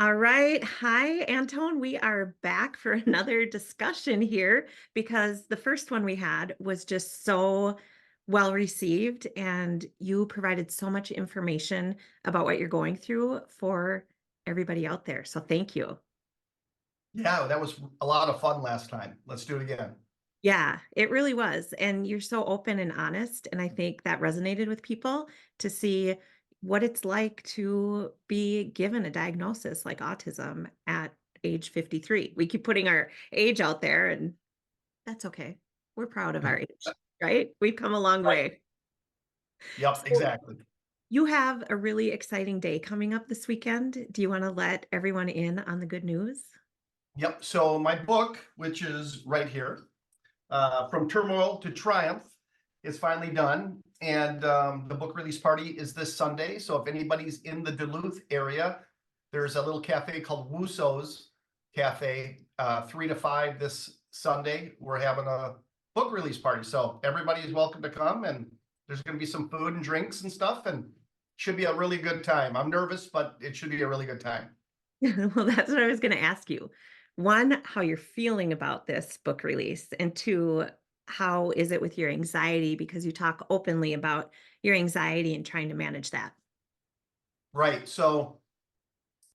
All right. Hi, Anton. We are back for another discussion here because the first one we had was just so well received, and you provided so much information about what you're going through for everybody out there. So thank you. Yeah, that was a lot of fun last time. Let's do it again. Yeah, it really was. And you're so open and honest. And I think that resonated with people to see what it's like to be given a diagnosis like autism at age 53. We keep putting our age out there, and that's okay. We're proud of our age, right? We've come a long Right. way. Yep, So exactly. you have a really exciting day coming up this weekend. Do you want to let everyone in on the good news? Yep. So my book, which is right here, From Turmoil to Triumph, is finally done. And the book release party is this Sunday. So if anybody's in the Duluth area, there's a little cafe called Wusso's Cafe, 3 to 5 this Sunday. We're having a book release party. So everybody is welcome to come, and there's going to be some food and drinks and stuff, and should be a really good time. I'm nervous, but it should be a really good time. Well, that's what I was going to ask you. One, how you're feeling about this book release, and two, how is it with your anxiety? Because you talk openly about your anxiety and trying to manage that. Right. So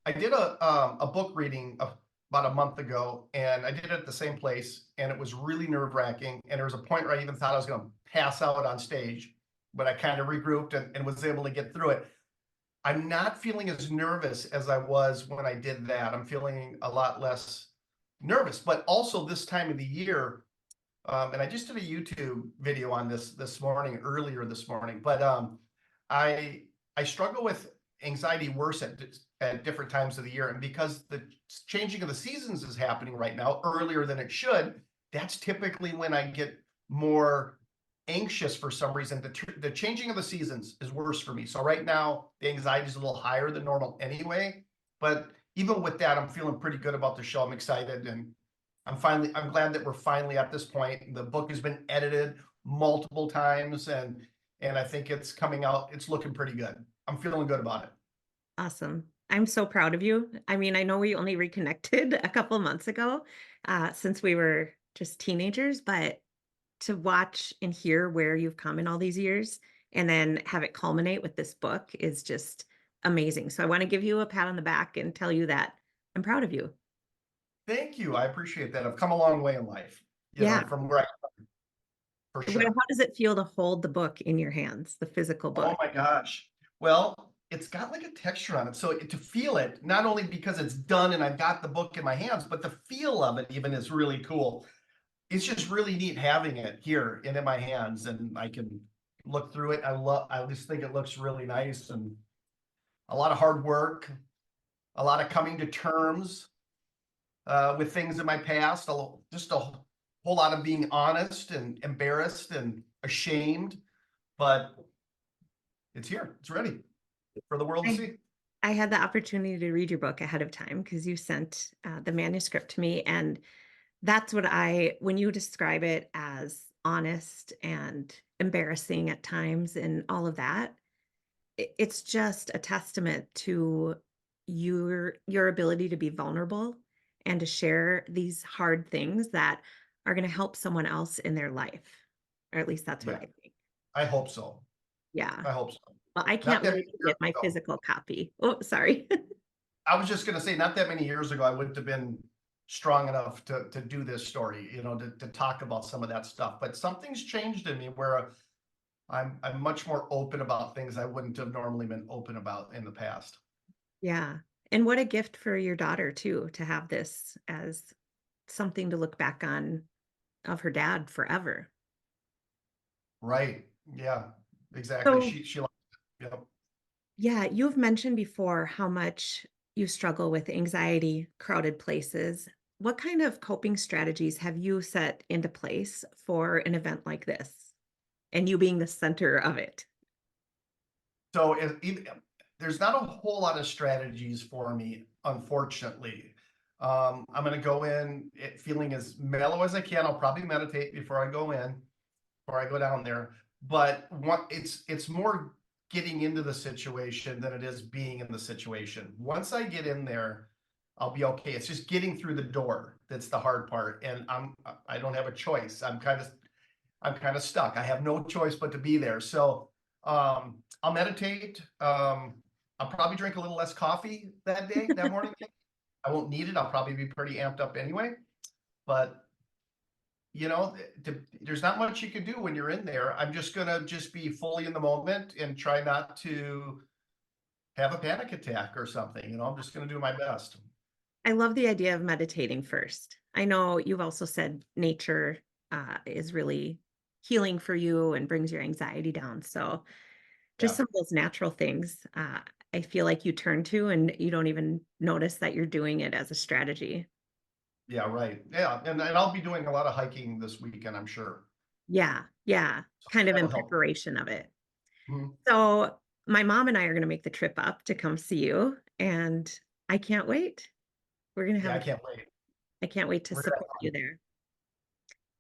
I did a book reading about a month ago, and I did it at the same place, and it was really nerve-wracking. And there was a point where I even thought I was going to pass out on stage, but I kind of regrouped and was able to get through it. I'm not feeling as nervous as I was when I did that. I'm feeling a lot less nervous, but also this time of the year, and I just did a YouTube video on this morning, earlier this morning, but I I struggle with anxiety worse at different times of the year, and because the changing of the seasons is happening right now earlier than it should, that's typically when I get more anxious for some reason. The changing of the seasons is worse for me. So right now the anxiety is a little higher than normal anyway. But even with that, I'm feeling pretty good about the show. I'm excited, and I'm glad that we're finally at this point. The book has been edited multiple times, and I think it's coming out. It's looking pretty good. I'm feeling good about it. Awesome. I'm so proud of you. I mean, I know we only reconnected a couple months ago, since we were just teenagers, but to watch and hear where you've come in all these years and then have it culminate with this book is just amazing. So I want to give you a pat on the back and tell you that I'm proud of you. Thank you. I appreciate that. I've come a long way in life, Yeah. from where I for How sure. does it feel to hold the book in your hands, the physical Oh book? my gosh. Well, it's got like a texture on it. So to feel it, not only because it's done and I've got the book in my hands, but the feel of it even is really cool. It's just really neat having it here and in my hands, and I can look through it. I just think it looks really nice, and a lot of hard work, a lot of coming to terms with things in my past, just a whole lot of being honest and embarrassed and ashamed, but it's here. It's ready for the world to I see. I had the opportunity to read your book ahead of time because you sent the manuscript to me. And that's what when you describe it as honest and embarrassing at times and all of that, it's just a testament to your ability to be vulnerable and to share these hard things that are going to help someone else in their life. Or at least that's what Yeah, I think. I hope so. Yeah. I hope so. Well, I Not can't that wait many to years get my ago. physical copy. Oh, sorry. I was just going to say, not that many years ago, I wouldn't have been strong enough to do this story, to talk about some of that stuff. But something's changed in me where I'm much more open about things I wouldn't have normally been open about in the past. Yeah. And what a gift for your daughter too, to have this as something to look back on of her dad forever. Right. Yeah, exactly. So, She liked it. Yep. yeah, you've mentioned before how much you struggle with anxiety, crowded places. What kind of coping strategies have you set into place for an event like this and you being the center of it? So there's not a whole lot of strategies for me, unfortunately. I'm going to go in feeling as mellow as I can. I'll probably meditate before I go in, before I go down there. But it's more getting into the situation than it is being in the situation. Once I get in there, I'll be okay. It's just getting through the door that's the hard part, and I don't have a choice. I'm kind of stuck. I have no choice but to be there. So I'll meditate. I'll probably drink a little less coffee that morning. I won't need it. I'll probably be pretty amped up anyway. But there's not much you can do when you're in there. I'm just gonna just be fully in the moment and try not to have a panic attack or something. I'm just gonna do my best. I love the idea of meditating first. I know you've also said nature is really healing for you and brings your anxiety down. So just Yeah. some of those natural things, I feel like you turn to and you don't even notice that you're doing it as a strategy. Yeah, right. Yeah. And I'll be doing a lot of hiking this weekend, I'm sure. Yeah, yeah, So kind of in that'll help. preparation of it. Mhm. So my mom and I are going to make the trip up to come see you, and I can't wait. We're going to Yeah, have I a, can't wait. I can't wait to We're gonna support you there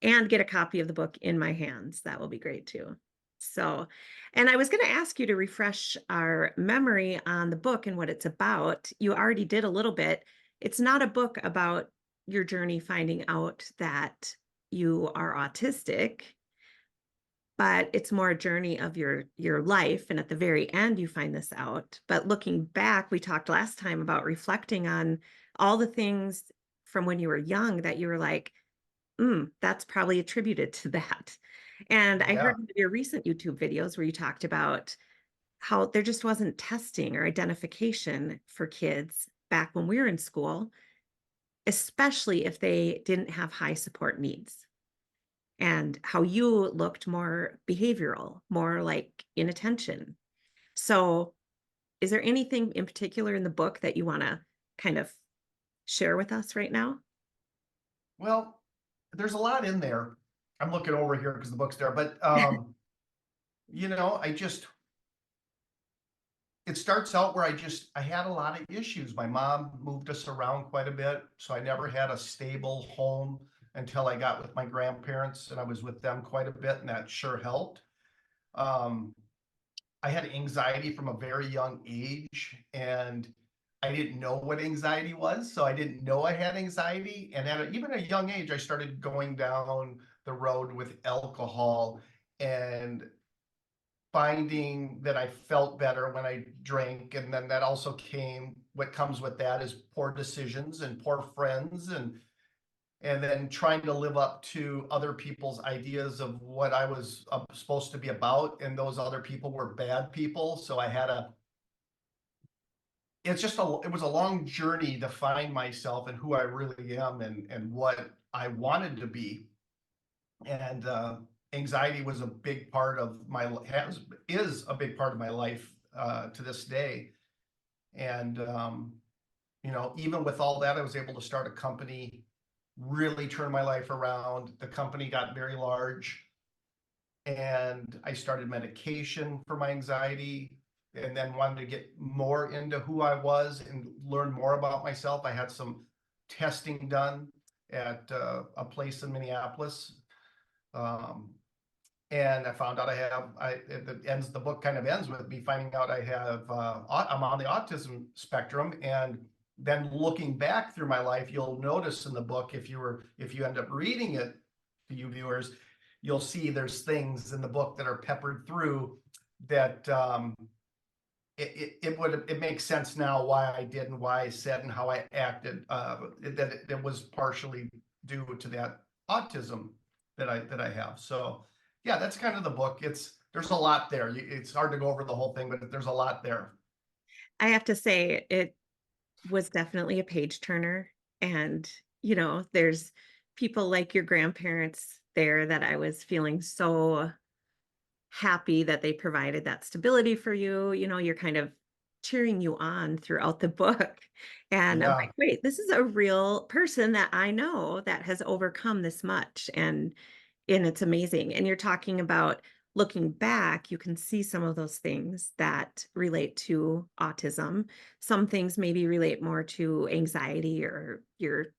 and get a copy of the book in my hands. That will be great too. So, and I was going to ask you to refresh our memory on the book and what it's about. You already did a little bit. It's not a book about your journey finding out that you are autistic, but it's more a journey of your life, and at the very end you find this out. But looking back, we talked last time about reflecting on all the things from when you were young that you were like, that's probably attributed to that. And I Yeah. heard one of your recent YouTube videos where you talked about how there just wasn't testing or identification for kids back when we were in school, especially if they didn't have high support needs, and how you looked more behavioral, more like inattention. So, is there anything in particular in the book that you want to kind of share with us right now? Well, there's a lot in there. I'm looking over here because the book's there, but I just it starts out where I had a lot of issues. My mom moved us around quite a bit, so I never had a stable home until I got with my grandparents, and I was with them quite a bit, and that sure helped. Um, I had anxiety from a very young age, and I didn't know what anxiety was, so I didn't know I had anxiety. And even a young age, I started going down the road with alcohol and finding that I felt better when I drank. And then that also came, what comes with that is poor decisions and poor friends, and then trying to live up to other people's ideas of what I was supposed to be about. And those other people were bad people. So I had a, it's just it was a long journey to find myself and who I really am, and what I wanted to be. And anxiety was a big part of my is a big part of my life to this day. And even with all that, I was able to start a company, really turn my life around. The company got very large, and I started medication for my anxiety, and then wanted to get more into who I was and learn more about myself. I had some testing done at a place in Minneapolis. Um, and I found out the book kind of ends with me finding out I'm on the autism spectrum. And then looking back through my life, you'll notice in the book, if you end up reading it, to you viewers, you'll see there's things in the book that are peppered through that it makes sense now why I did and why I said and how I acted, that it was partially due to that autism that I have. So yeah, that's kind of the book. There's a lot there. It's hard to go over the whole thing, but there's a lot there. I have to say, it was definitely a page turner. And, there's people like your grandparents there that I was feeling so happy that they provided that stability for you. You're kind of cheering you on throughout the book. And I'm Yeah. like, wait, this is a real person that I know that has overcome this much. And it's amazing. And you're talking about looking back, you can see some of those things that relate to autism. Some things maybe relate more to anxiety or your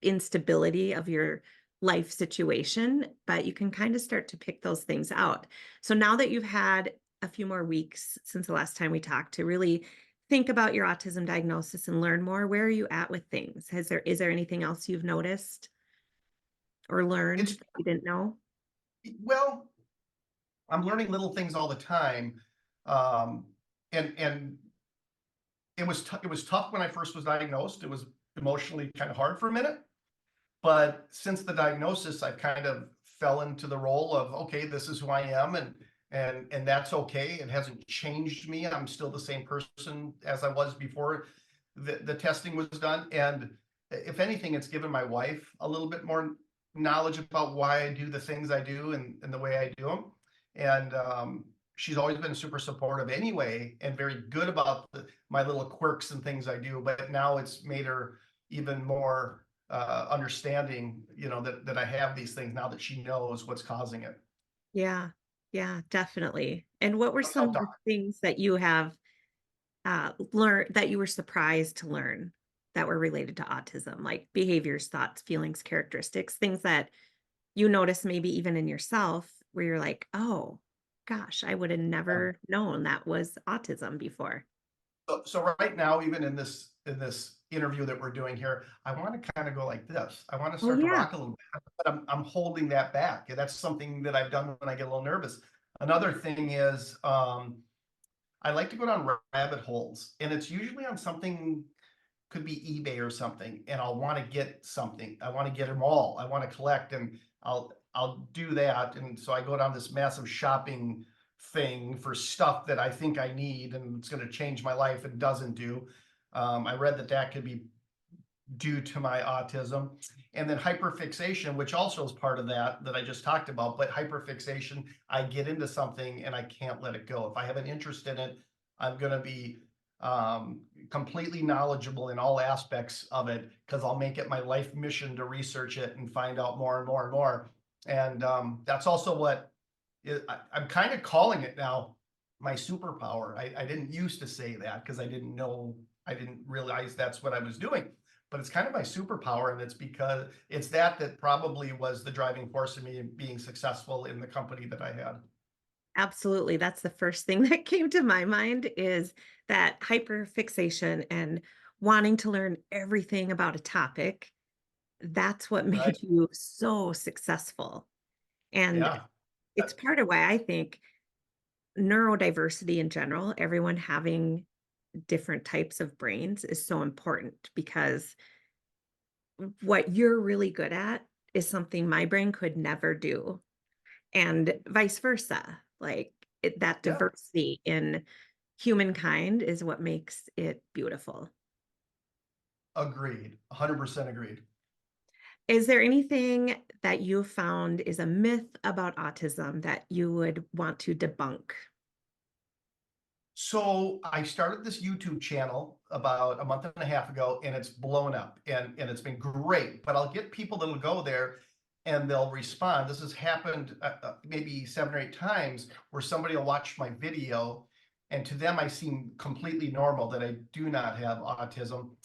instability of your life situation, but you can kind of start to pick those things out. So now that you've had a few more weeks since the last time we talked to really think about your autism diagnosis and learn more, where are you at with things? Is there anything else you've noticed or learned It's that you didn't know? well, I'm learning little things all the time. Um, and it was tough when I first was diagnosed. It was emotionally kind of hard for a minute. But since the diagnosis, I've kind of fell into the role of, okay, this is who I am, and that's okay. It hasn't changed me. I'm still the same person as I was before the testing was done. And if anything, it's given my wife a little bit more knowledge about why I do the things I do and the way I do them. And she's always been super supportive anyway, and very good about my little quirks and things I do. But now it's made her even more understanding, that I have these things now that she knows what's causing it. Yeah. Yeah, definitely. And what were some of the Self-talk. things that you have learned that you were surprised to learn that were related to autism, like behaviors, thoughts, feelings, characteristics, things that you notice maybe even in yourself where you're like, oh gosh, I would have never known that was autism before. So right now, even in this interview that we're doing here, I want to kind of go like this. I want to Oh start to yeah. rock a little bit, but I'm holding that back. And that's something that I've done when I get a little nervous. Another thing is I like to go down rabbit holes, and it's usually on something, could be eBay or something, and I'll want to get something. I want to get them all. I want to collect, and I'll do that. And so I go down this massive shopping thing for stuff that I think I need and it's going to change my life and doesn't do. I read that that could be due to my autism. And then hyperfixation, which also is part of that I just talked about. But hyperfixation, I get into something and I can't let it go. If I have an interest in it, I'm going to be completely knowledgeable in all aspects of it, because I'll make it my life mission to research it and find out more and more and more. And that's also what I'm kind of calling it now, my superpower. I didn't used to say that because I didn't realize that's what I was doing. But it's kind of my superpower, and it's because it's that probably was the driving force of me being successful in the company that I had. Absolutely. That's the first thing that came to my mind is that hyperfixation and wanting to learn everything about a topic. That's what Right? made you so successful. And Yeah. it's part of why I think neurodiversity in general, everyone having different types of brains is so important because what you're really good at is something my brain could never do, and vice versa. Like that Yeah. diversity in humankind is what makes it beautiful. Agreed. 100% agreed. Is there anything that you found is a myth about autism that you would want to debunk? So I started this YouTube channel about a month and a half ago, and it's blown up, and it's been great. But I'll get people that'll go there and they'll respond. This has happened maybe 7 or 8 times, where somebody will watch my video, and to them I seem completely normal, that I do not have autism,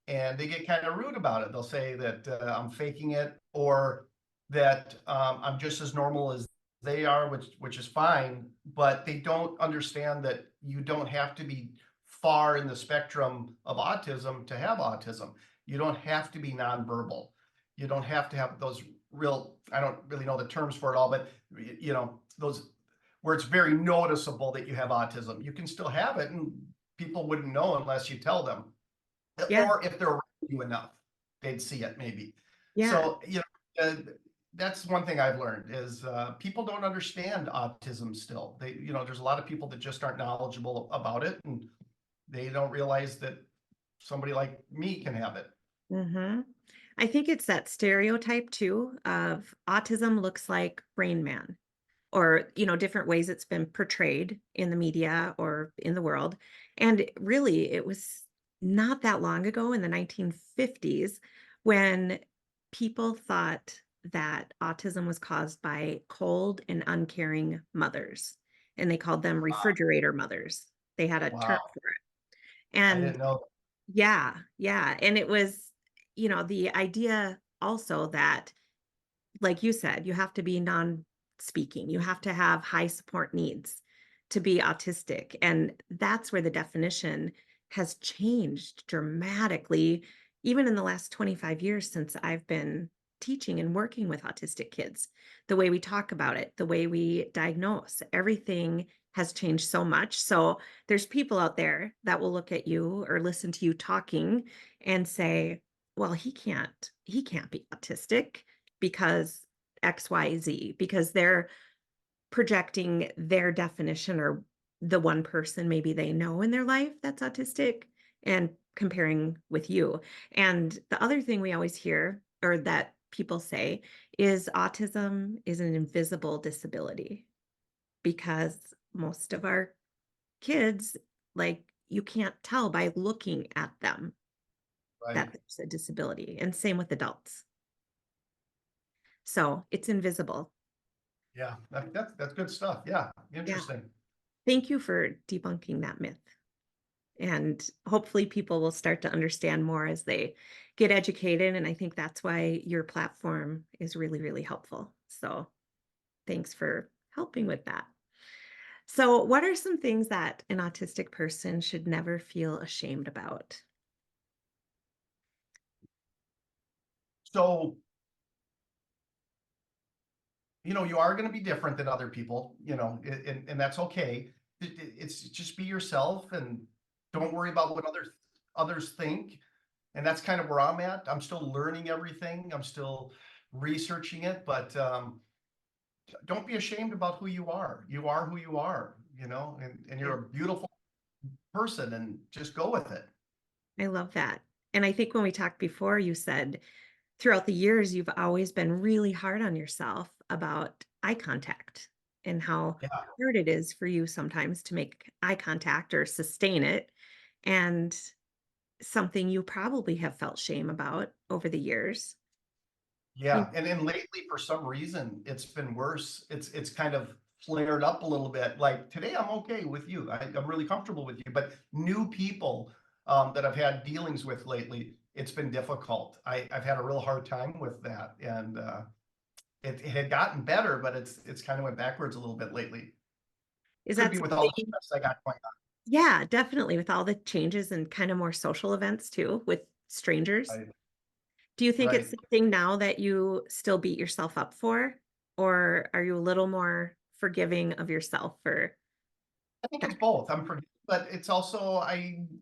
and they get kind of rude about it. They'll say that I'm faking it, or that I'm just as normal as they are, which is fine, but they don't understand that you don't have to be far in the spectrum of autism to have autism. You don't have to be nonverbal. You don't have to have those real, I don't really know the terms for it all, but those where it's very noticeable that you have autism. You can still have it, and people wouldn't know unless you tell them, Yeah, or if they're around you enough, they'd see it maybe. yeah. So, that's one thing I've learned is people don't understand autism still. There's a lot of people that just aren't knowledgeable about it, and they don't realize that somebody like me can have it. Mhm. I think it's that stereotype too of autism looks like Rain Man, or different ways it's been portrayed in the media or in the world. And really it was not that long ago in the 1950s when people thought that autism was caused by cold and uncaring mothers, and they called them refrigerator mothers. They had a term Wow, for it. I And didn't know. yeah, yeah, and it was, the idea also that, like you said, you have to be non-speaking, you have to have high support needs to be autistic, and that's where the definition has changed dramatically, even in the last 25 years since I've been teaching and working with autistic kids. The way we talk about it, the way we diagnose, everything has changed so much. So there's people out there that will look at you or listen to you talking and say, well, he can't be autistic because XYZ, because they're projecting their definition or the one person maybe they know in their life that's autistic and comparing with you. And the other thing we always hear or that people say is autism is an invisible disability because most of our kids, like, you can't tell by looking at them that Right. there's a disability, and same with adults. So it's invisible. Yeah. That's good stuff. Yeah. Yeah. Interesting. Thank you for debunking that myth. And hopefully people will start to understand more as they get educated. And I think that's why your platform is really, really helpful. So thanks for helping with that. So, what are some things that an autistic person should never feel ashamed about? So, you are going to be different than other people, and that's okay. It's just be yourself and don't worry about what others think. And that's kind of where I'm at. I'm still learning everything. I'm still researching it, but don't be ashamed about who you are. You are who you are, and Yeah, you're a beautiful person, and just go with it. I love that. And I think when we talked before, you said throughout the years, you've always been really hard on yourself about eye contact and how Yeah. hard it is for you sometimes to make eye contact or sustain it. And something you probably have felt shame about over the years. You- Yeah, and then lately, for some reason, it's been worse. It's kind of flared up a little bit. Like today, I'm okay with you. I'm really comfortable with you. But new people that I've had dealings with lately, it's been difficult. I've had a real hard time with that, and it had gotten better, but it's kind of went backwards a little bit lately. Is Could that be with all the something? stress I got going Yeah, definitely. With all the changes and kind of more social events too with strangers. on. Right, Do you think it's right. something now that you still beat yourself up for? Or are you a little more forgiving of yourself for I think it's that? both. I'm forgetting, but it's also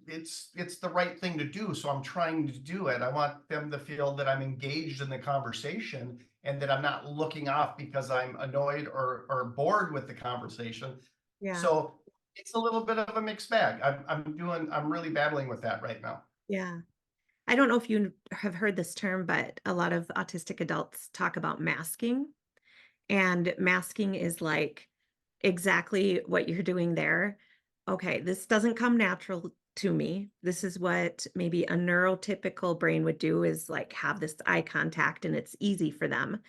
it's the right thing to do. So I'm trying to do it. I want them to feel that I'm engaged in the conversation and that I'm not looking off because I'm annoyed or bored with the conversation. Yeah. So it's a little bit of a mixed bag. I'm really battling with that right now. Yeah. I don't know if you have heard this term, but a lot of autistic adults talk about masking. And masking is like exactly what you're doing there. Okay, this doesn't come natural to me. This is what maybe a neurotypical brain would do is like have this eye contact and it's easy for them.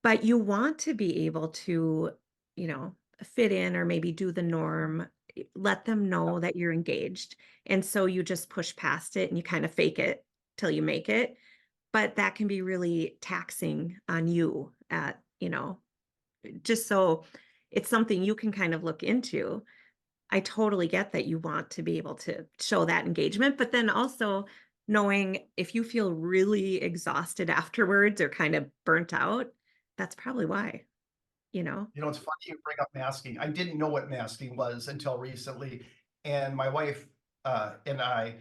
But you want to be able to, you know, fit in or maybe do the norm, let them know that you're engaged. And so you just push past it and you kind of fake it till you make it. But that can be really taxing on you at, just so it's something you can kind of look into. I totally get that you want to be able to show that engagement, but then also knowing if you feel really exhausted afterwards or kind of burnt out, that's probably why, you know? It's funny you bring up masking. I didn't know what masking was until recently, and my wife and I,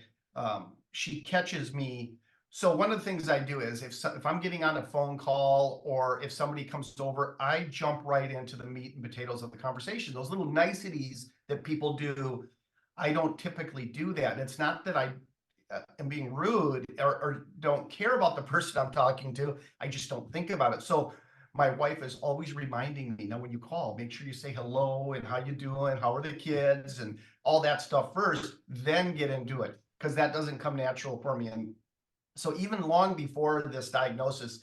she catches me. So one of the things I do is if I'm getting on a phone call or if somebody comes over, I jump right into the meat and potatoes of the conversation. Those little niceties that people do, I don't typically do that. It's not that I am being rude or don't care about the person I'm talking to. I just don't think about it. So my wife is always reminding me now when you call, make sure you say hello and how you doing, how are the kids, and all that stuff first, then get into it because that doesn't come natural for me. And so even long before this diagnosis,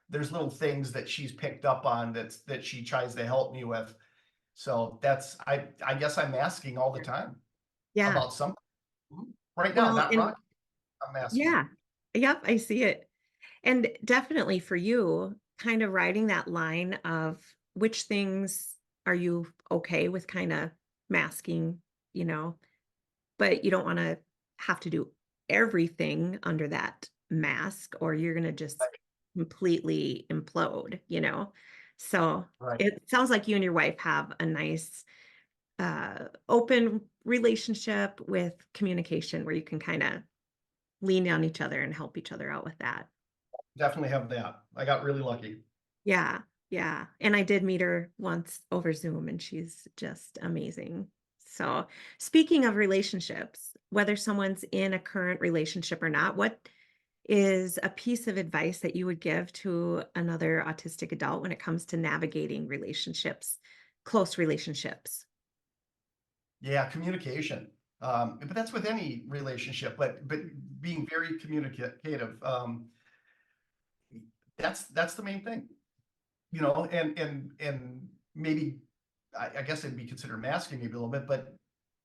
there's little things that she's picked up on that she tries to help me with. So that's I guess I'm asking all the time Yeah. about something. Right now, Well, not and rock. I'm asking. yeah. Yep, I see it. And definitely for you, kind of riding that line of which things are you okay with kind of masking, you know, but you don't want to have to do everything under that mask or you're going to just Right. completely implode, you know? So Right. it sounds like you and your wife have a nice open relationship with communication where you can kind of lean on each other and help each other out with that. Definitely have that. I got really lucky. Yeah, yeah, and I did meet her once over Zoom, and she's just amazing. So, speaking of relationships, whether someone's in a current relationship or not, what is a piece of advice that you would give to another autistic adult when it comes to navigating relationships, close relationships? Yeah, communication. But that's with any relationship, but being very communicative. That's the main thing, you know, and maybe I guess it'd be considered masking maybe a little bit, but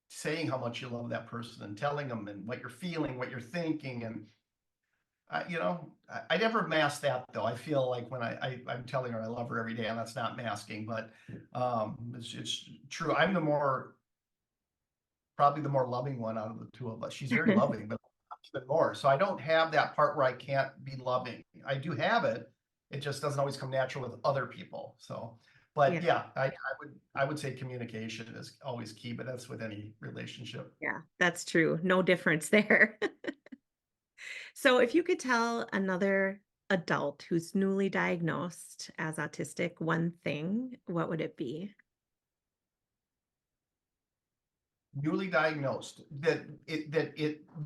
saying how much you love that person and telling them and what you're feeling, what you're thinking, and you know, I never mask that though. I feel like when I'm telling her I love her every day, and that's not masking, but it's true. I'm the more probably the more loving one out of the two of us. She's very loving, but I'm even more. So I don't have that part where I can't be loving. I do have it. It just doesn't always come natural with other people. So, but Yeah, yeah, I would say communication is always key, but that's with any relationship. yeah, that's true. No difference there. So, if you could tell another adult who's newly diagnosed as autistic one thing, what would it be? Newly diagnosed, that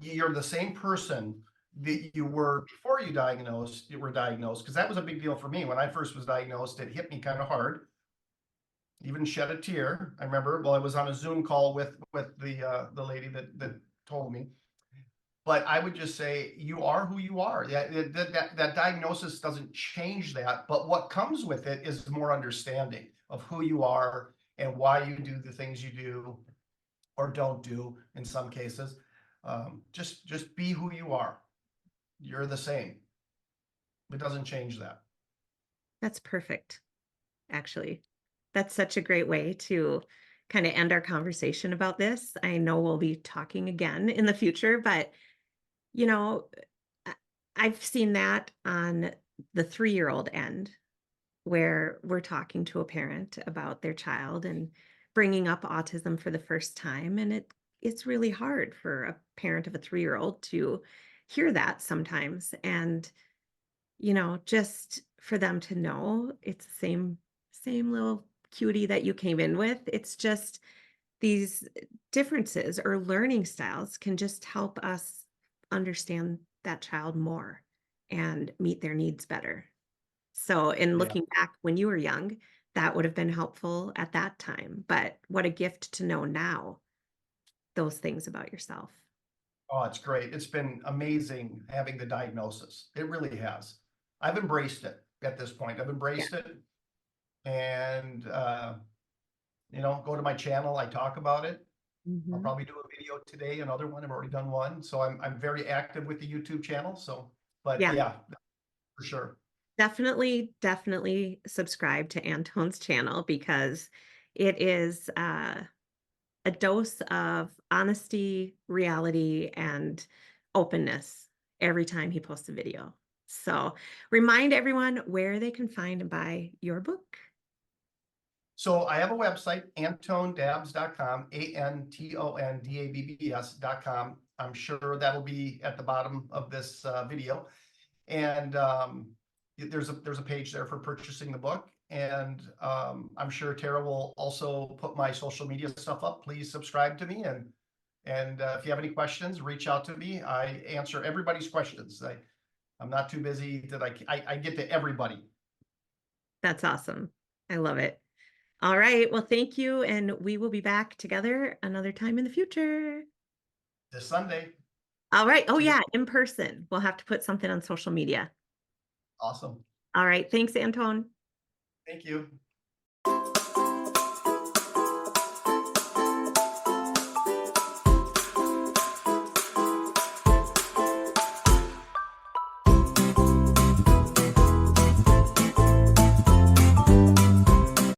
you're the same person that you were before you were diagnosed, because that was a big deal for me when I first was diagnosed. It hit me kind of hard, even shed a tear. I remember, well, I was on a Zoom call with the lady that told me. But I would just say you are who you are. That diagnosis doesn't change that, but what comes with it is more understanding of who you are and why you do the things you do or don't do in some cases. Just be who you are. You're the same. It doesn't change that. That's perfect, actually. That's such a great way to kind of end our conversation about this. I know we'll be talking again in the future, but you know, I- I've seen that on the 3-year-old end where we're talking to a parent about their child and bringing up autism for the first time and it's really hard for a parent of a 3-year-old to hear that sometimes and just for them to know it's the same little cutie that you came in with. It's just these differences or learning styles can just help us understand that child more and meet their needs better. So, in Yeah. looking back when you were young, that would have been helpful at that time, but what a gift to know now those things about yourself. Oh, it's great. It's been amazing having the diagnosis. It really has. I've embraced it at this point. I've Yeah. embraced it and go to my channel. I talk about it. I'll Mhm. probably do a video today, another one. I've already done one. So I'm very active with the YouTube channel. So, but Yeah, yeah, for sure. definitely subscribe to Anton's channel because it is, a dose of honesty, reality, and openness every time he posts a video. So, remind everyone where they can find and buy your book. So I have a website, antondabbs.com, ANTONDABBS.com. I'm sure that'll be at the bottom of this video. And there's a page there for purchasing the book. And I'm sure Tara will also put my social media stuff up. Please subscribe to me. And if you have any questions, reach out to me. I answer everybody's questions. I'm not too busy that I get to everybody That's awesome. I love it. All right. Well, thank you. And we will be back together another time in the future. this Sunday. All right. Oh, See you. yeah. In person. We'll have to put something on social media. Awesome. All right. Thanks, Anton. Thank you.